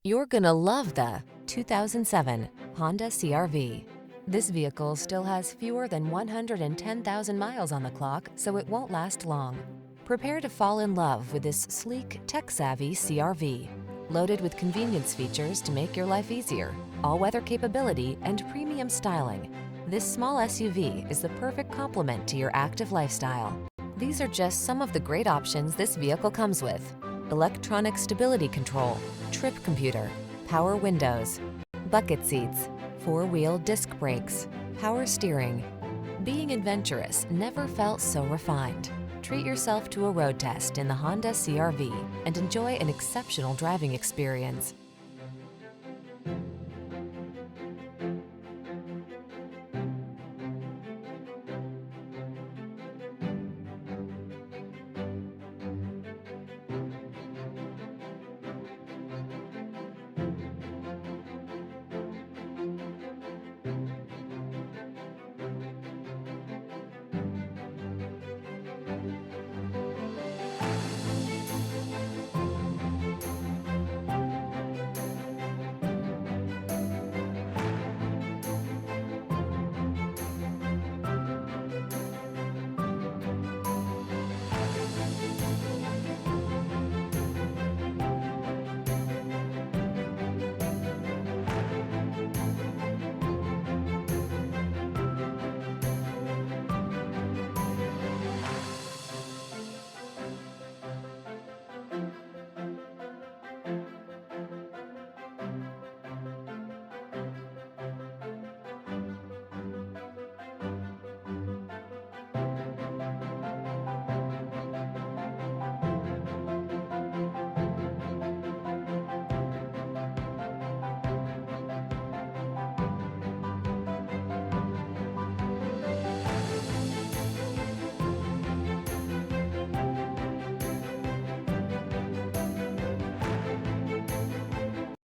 You're gonna love the 2007 Honda CR-V. This vehicle still has fewer than 110,000 miles on the clock, so it won't last long. Prepare to fall in love with this sleek, tech-savvy CR-V. Loaded with convenience features to make your life easier, all-weather capability, and premium styling, this small SUV is the perfect complement to your active lifestyle. These are just some of the great options this vehicle comes with: electronic stability control, trip computer, power windows, bucket seats, four-wheel disc brakes, power steering. Being adventurous never felt so refined. Treat yourself to a road test in the Honda CR-V and enjoy an exceptional driving experience.